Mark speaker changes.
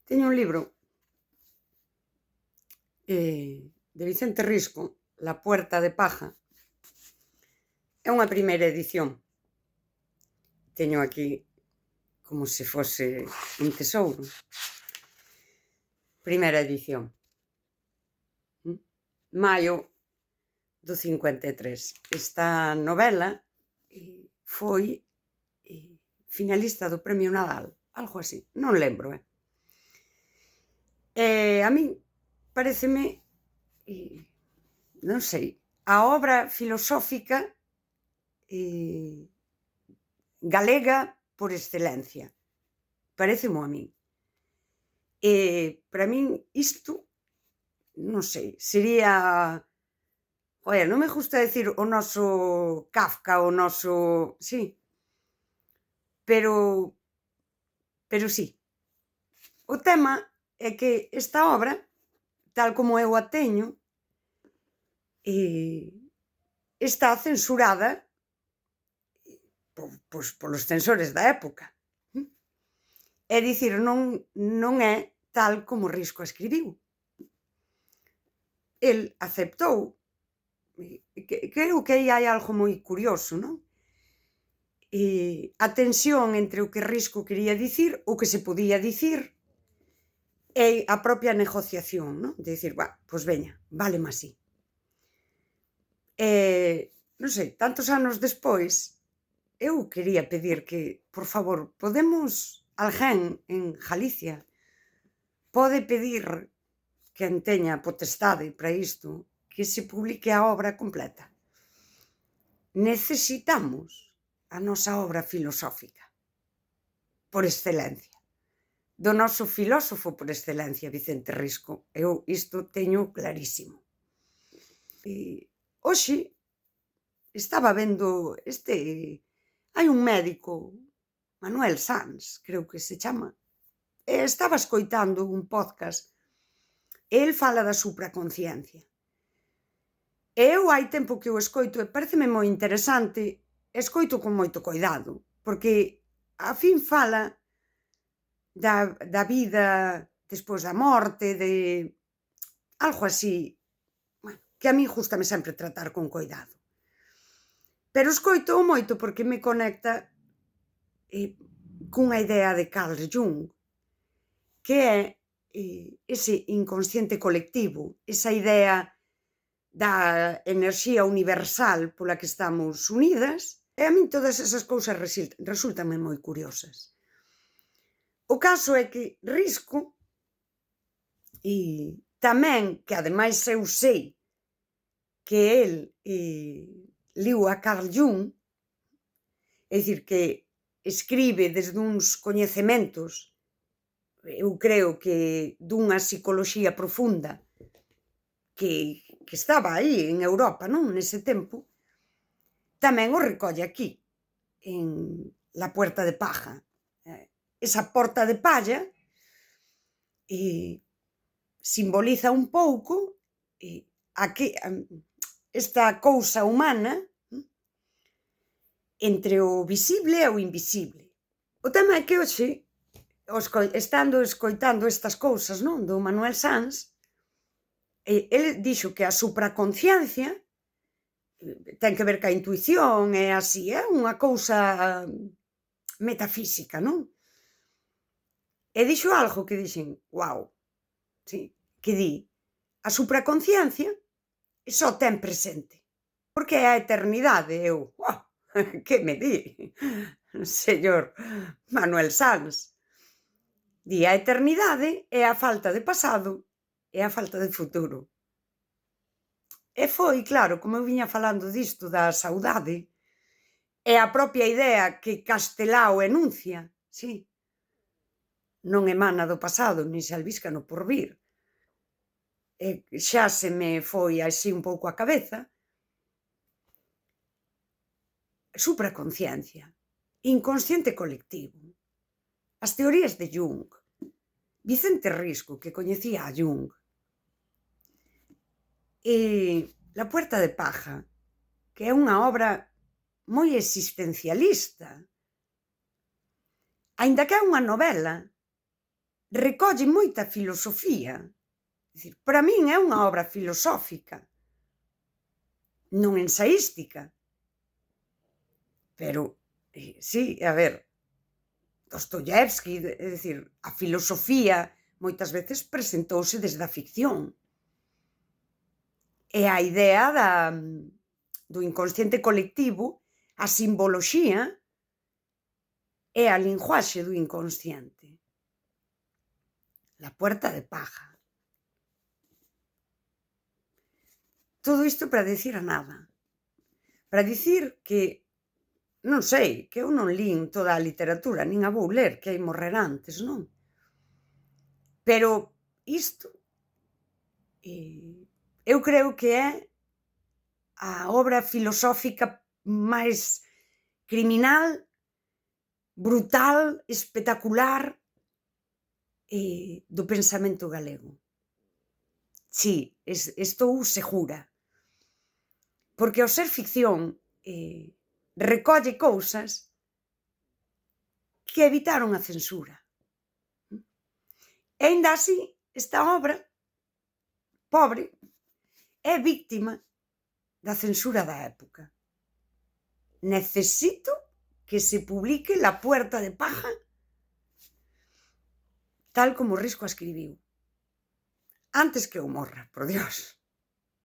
Speaker 1: Teño un libro de Vicente Risco, La puerta de paja. É unha primeira edición. Teño aquí como se fose un tesouro. Primeira edición. Maio do 53. Esta novela foi finalista do Premio Nadal, algo así, non lembro. A min paréceme, non sei, a obra filosófica galega por excelencia. Parécemo a min. Para min isto, non sei, sería... Joder, non me gusta decir o noso Kafka, o noso... Sí. Pero sí. O tema é que esta obra, tal como eu a teño, está censurada polos censores da época. É dicir, non é tal como Risco a escribiu. El aceptou. Creo que aí hai algo moi curioso, non? A tensión entre o que Risco quería dicir, o que se podía dicir, e a propia negociación, non? De dicir, pois veña, váleme así. Non sei, tantos anos despois, eu quería pedir que, por favor, podemos, alguén en Galicia, pode pedir, quen teña potestade para isto, que se publique a obra completa. Necesitamos a nosa obra filosófica, por excelencia, do noso filósofo por excelencia, Vicente Risco. Eu isto teño clarísimo. Hoxe estaba vendo hai un médico, Manuel Sanz, creo que se chama, estaba escoitando un podcast e el fala da supraconciencia. Eu hai tempo que o escoito e pareceme moi interesante, escoito con moito coidado, porque a fin fala da vida despois da morte, de algo así, que a mí gústame sempre tratar con coidado. Pero escoito moito porque me conecta cunha idea de Carl Jung, que é ese inconsciente colectivo, esa idea da enerxía universal pola que estamos unidas, e a min todas esas cousas resúltanme moi curiosas. O caso é que Risco, e tamén, que ademais eu sei que el liu a Carl Jung, é dicir, que escribe desde uns coñecementos, eu creo que dunha psicoloxía profunda, que estaba aí en Europa, non? Nese tempo, tamén o recolle aquí, en La puerta de paja. Esa porta de palla simboliza un pouco esta cousa humana entre o visible e o invisible. O tema é que hoxe, estando escoitando estas cousas, non, do Manuel Sanz, ele dixo que a supraconciencia ten que ver ca intuición e así, é unha cousa metafísica, non? E dixo algo que dixen, guau, sí, que di, a supraconciencia só ten presente, porque é a eternidade. Eu, que me di, señor Manuel Sanz? Di, a eternidade é a falta de pasado e a falta de futuro. E foi, claro, como eu viña falando disto da saudade, é a propia idea que Castelao enuncia, sí, non emana do pasado, nin se albisca no porvir. Xa se me foi así un pouco a cabeza. Supraconciencia, inconsciente colectivo, as teorías de Jung, Vicente Risco, que coñecía a Jung, La puerta de paja, que é unha obra moi existencialista, aínda que é unha novela, recolle moita filosofía. Dicir, para min é unha obra filosófica, non ensaística. Pero, sí, a ver, Dostoievski, é dicir, a filosofía moitas veces presentouse desde a ficción. E a idea do inconsciente colectivo, a simboloxía e a linguaxe do inconsciente. La puerta de paja. Todo isto para dicir a nada. Para dicir que, non sei, que eu non lín toda a literatura, nin a vou ler, que hai morrer antes, non? Pero isto, eu creo que é a obra filosófica máis criminal, brutal, espectacular, do pensamento galego. Si, estou segura. Porque ao ser ficción, recolle cousas que evitaron a censura. E aínda así, esta obra, pobre, é víctima da censura da época. Necesito que se publique La puerta de paja tal como Risco a escribiu. Antes que eu morra, por Dios.